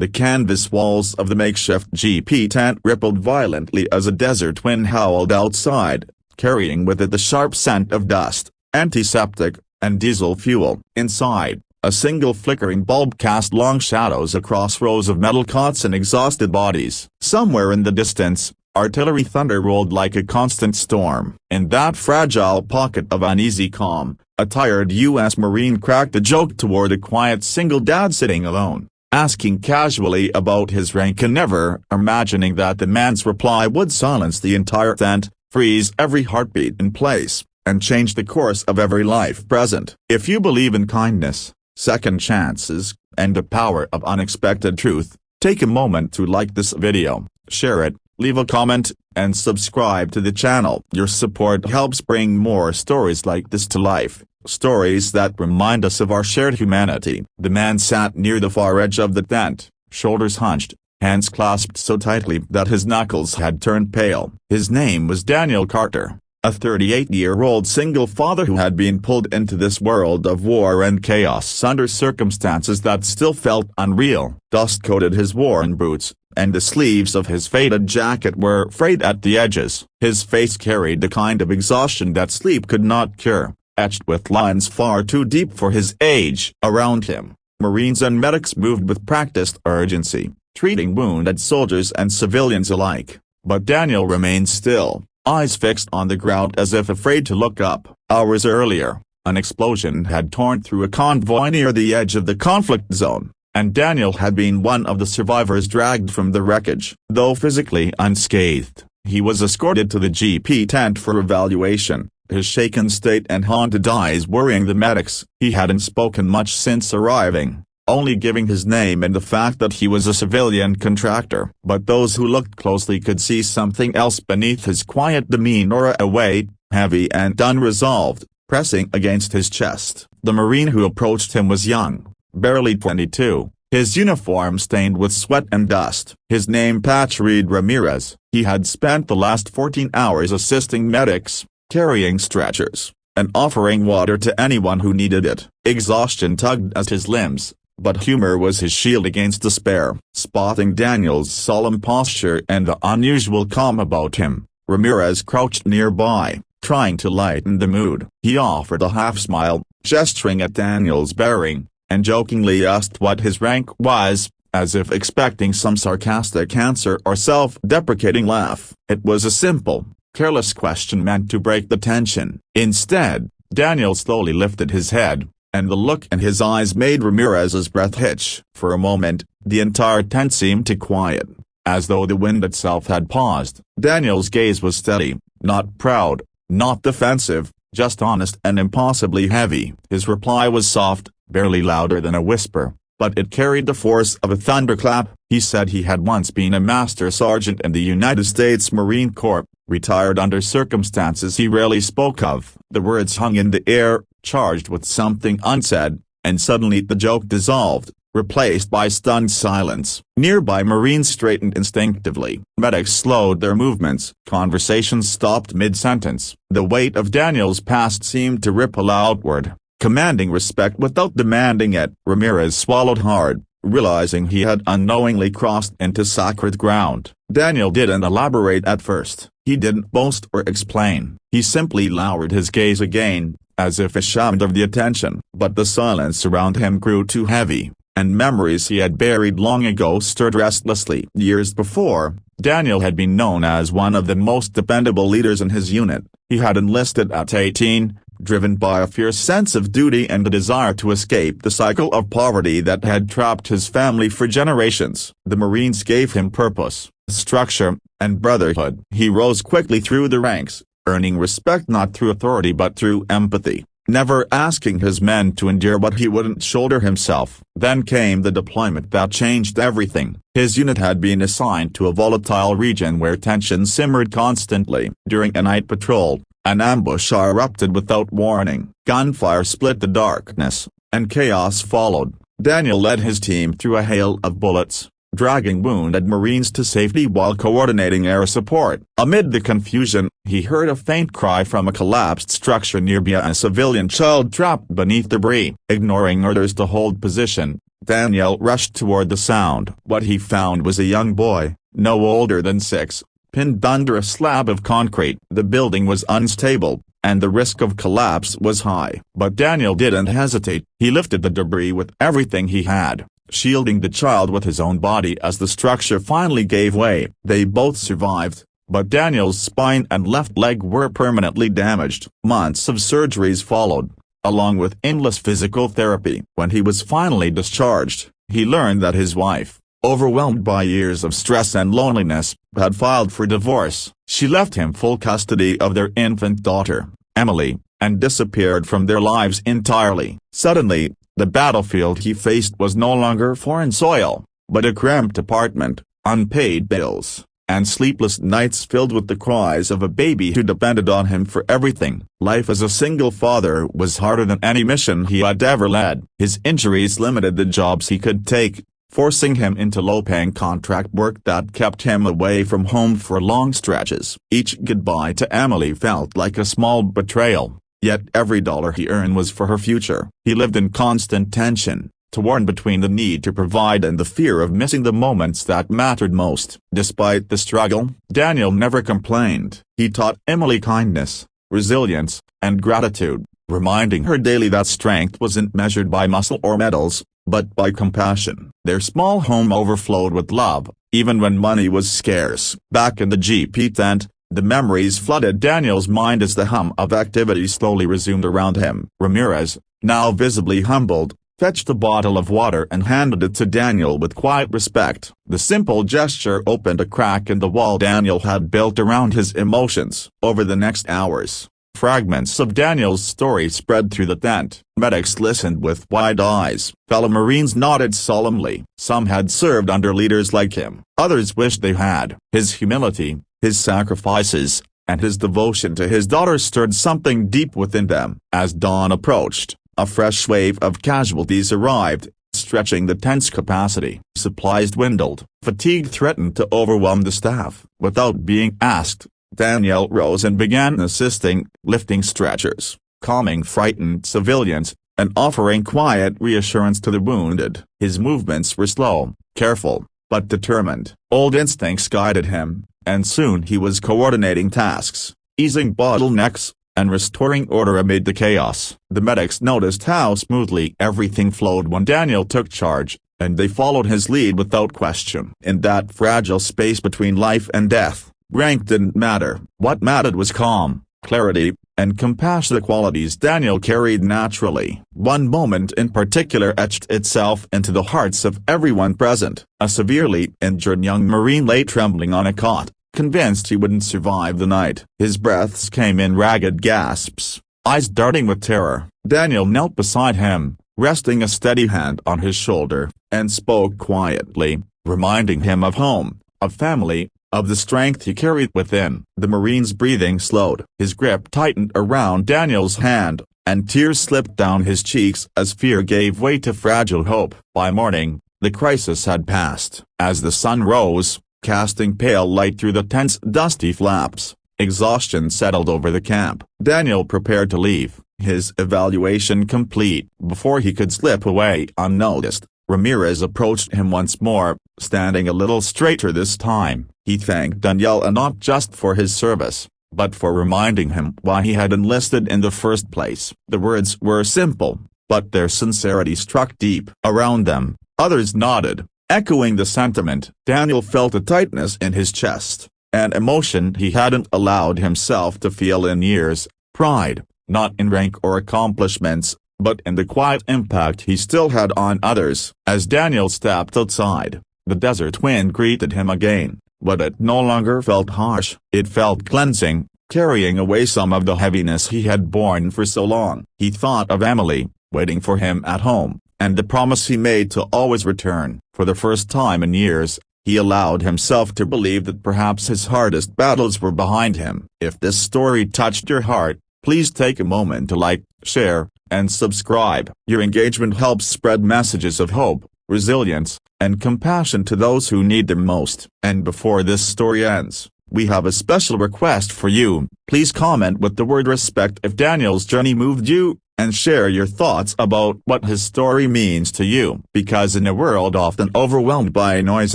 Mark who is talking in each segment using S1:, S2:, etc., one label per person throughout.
S1: The canvas walls of the makeshift GP tent rippled violently as a desert wind howled outside, carrying with it the sharp scent of dust, antiseptic, and diesel fuel. Inside, a single flickering bulb cast long shadows across rows of metal cots and exhausted bodies. Somewhere in the distance, artillery thunder rolled like a constant storm. In that fragile pocket of uneasy calm, a tired U.S. Marine cracked a joke toward a quiet single dad sitting alone, asking casually about his rank and never imagining that the man's reply would silence the entire tent, freeze every heartbeat in place, and change the course of every life present. If you believe in kindness, second chances, and the power of unexpected truth, take a moment to like this video, share it, leave a comment, and subscribe to the channel. Your support helps bring more stories like this to life, stories that remind us of our shared humanity. The man sat near the far edge of the tent, shoulders hunched, hands clasped so tightly that his knuckles had turned pale. His name was Daniel Carter, a 38-year-old single father who had been pulled into this world of war and chaos under circumstances that still felt unreal. Dust coated his worn boots, and the sleeves of his faded jacket were frayed at the edges. His face carried the kind of exhaustion that sleep could not cure, etched with lines far too deep for his age. Around him, Marines and medics moved with practiced urgency, treating wounded soldiers and civilians alike. But Daniel remained still, eyes fixed on the ground as if afraid to look up. Hours earlier, an explosion had torn through a convoy near the edge of the conflict zone, and Daniel had been one of the survivors dragged from the wreckage. Though physically unscathed, he was escorted to the GP tent for evaluation, his shaken state and haunted eyes worrying the medics. He hadn't spoken much since arriving, only giving his name and the fact that he was a civilian contractor. But those who looked closely could see something else beneath his quiet demeanor, a weight, heavy and unresolved, pressing against his chest. The Marine who approached him was young, barely 22, his uniform stained with sweat and dust. His name Patrick Ramirez. He had spent the last 14 hours assisting medics, carrying stretchers, and offering water to anyone who needed it. Exhaustion tugged at his limbs, but humor was his shield against despair. Spotting Daniel's solemn posture and the unusual calm about him, Ramirez crouched nearby, trying to lighten the mood. He offered a half-smile, gesturing at Daniel's bearing, and jokingly asked what his rank was, as if expecting some sarcastic answer or self-deprecating laugh. It was a simple, careless question meant to break the tension. Instead, Daniel slowly lifted his head, and the look in his eyes made Ramirez's breath hitch. For a moment, the entire tent seemed to quiet, as though the wind itself had paused. Daniel's gaze was steady, not proud, not defensive, just honest and impossibly heavy. His reply was soft, barely louder than a whisper, but it carried the force of a thunderclap. He said he had once been a master sergeant in the United States Marine Corps, retired under circumstances he rarely spoke of. The words hung in the air, charged with something unsaid, and suddenly the joke dissolved, replaced by stunned silence. Nearby Marines straightened instinctively. Medics slowed their movements. Conversations stopped mid-sentence. The weight of Daniel's past seemed to ripple outward, commanding respect without demanding it. Ramirez swallowed hard, realizing he had unknowingly crossed into sacred ground. Daniel didn't elaborate at first. He didn't boast or explain. He simply lowered his gaze again, as if ashamed of the attention. But the silence around him grew too heavy, and memories he had buried long ago stirred restlessly. Years before, Daniel had been known as one of the most dependable leaders in his unit. He had enlisted at 18, driven by a fierce sense of duty and a desire to escape the cycle of poverty that had trapped his family for generations. The Marines gave him purpose, structure, and brotherhood. He rose quickly through the ranks, earning respect not through authority but through empathy, never asking his men to endure what he wouldn't shoulder himself. Then came the deployment that changed everything. His unit had been assigned to a volatile region where tension simmered constantly. During a night patrol, an ambush erupted without warning. Gunfire split the darkness, and chaos followed. Daniel led his team through a hail of bullets, dragging wounded Marines to safety while coordinating air support. Amid the confusion, he heard a faint cry from a collapsed structure nearby, a civilian child trapped beneath debris. Ignoring orders to hold position, Daniel rushed toward the sound. What he found was a young boy, no older than 6, pinned under a slab of concrete. The building was unstable, and the risk of collapse was high. But Daniel didn't hesitate. He lifted the debris with everything he had, shielding the child with his own body as the structure finally gave way. They both survived, but Daniel's spine and left leg were permanently damaged. Months of surgeries followed, along with endless physical therapy. When he was finally discharged, he learned that his wife, overwhelmed by years of stress and loneliness, had filed for divorce. She left him full custody of their infant daughter, Emily, and disappeared from their lives entirely. Suddenly, the battlefield he faced was no longer foreign soil, but a cramped apartment, unpaid bills, and sleepless nights filled with the cries of a baby who depended on him for everything. Life as a single father was harder than any mission he had ever led. His injuries limited the jobs he could take, forcing him into low-paying contract work that kept him away from home for long stretches. Each goodbye to Emily felt like a small betrayal, yet every dollar he earned was for her future. He lived in constant tension, torn between the need to provide and the fear of missing the moments that mattered most. Despite the struggle, Daniel never complained. He taught Emily kindness, resilience, and gratitude, reminding her daily that strength wasn't measured by muscle or medals, but by compassion. Their small home overflowed with love, even when money was scarce. Back in the GP tent, the memories flooded Daniel's mind as the hum of activity slowly resumed around him. Ramirez, now visibly humbled, fetched a bottle of water and handed it to Daniel with quiet respect. The simple gesture opened a crack in the wall Daniel had built around his emotions. Over the next hours, fragments of Daniel's story spread through the tent. Medics listened with wide eyes. Fellow Marines nodded solemnly. Some had served under leaders like him. Others wished they had. His humility, his sacrifices, and his devotion to his daughter stirred something deep within them. As dawn approached, a fresh wave of casualties arrived, stretching the tent's capacity. Supplies dwindled. Fatigue threatened to overwhelm the staff. Without being asked, Daniel rose and began assisting, lifting stretchers, calming frightened civilians, and offering quiet reassurance to the wounded. His movements were slow, careful, but determined. Old instincts guided him, and soon he was coordinating tasks, easing bottlenecks, and restoring order amid the chaos. The medics noticed how smoothly everything flowed when Daniel took charge, and they followed his lead without question. In that fragile space between life and death, rank didn't matter. What mattered was calm, clarity, and compassion, the qualities Daniel carried naturally. One moment in particular etched itself into the hearts of everyone present. A severely injured young Marine lay trembling on a cot, convinced he wouldn't survive the night. His breaths came in ragged gasps, eyes darting with terror. Daniel knelt beside him, resting a steady hand on his shoulder, and spoke quietly, reminding him of home, of family, of the strength he carried within. The Marine's breathing slowed. His grip tightened around Daniel's hand, and tears slipped down his cheeks as fear gave way to fragile hope. By morning, the crisis had passed. As the sun rose, casting pale light through the tent's dusty flaps, exhaustion settled over the camp. Daniel prepared to leave, his evaluation complete. Before he could slip away unnoticed, Ramirez approached him once more, standing a little straighter this time. He thanked Daniel not just for his service, but for reminding him why he had enlisted in the first place. The words were simple, but their sincerity struck deep. Around them, others nodded, echoing the sentiment. Daniel felt a tightness in his chest, an emotion he hadn't allowed himself to feel in years, pride, not in rank or accomplishments, but in the quiet impact he still had on others. As Daniel stepped outside, the desert wind greeted him again, but it no longer felt harsh. It felt cleansing, carrying away some of the heaviness he had borne for so long. He thought of Emily, waiting for him at home, and the promise he made to always return. For the first time in years, he allowed himself to believe that perhaps his hardest battles were behind him. If this story touched your heart, please take a moment to like, share, and subscribe. Your engagement helps spread messages of hope, resilience, and compassion to those who need them most. And before this story ends, we have a special request for you. Please comment with the word respect if Daniel's journey moved you, and share your thoughts about what his story means to you. Because in a world often overwhelmed by noise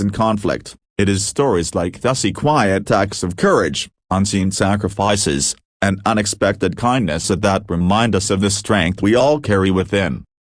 S1: and conflict, it is stories like thusy quiet acts of courage, unseen sacrifices, and unexpected kindness that remind us of the strength we all carry within.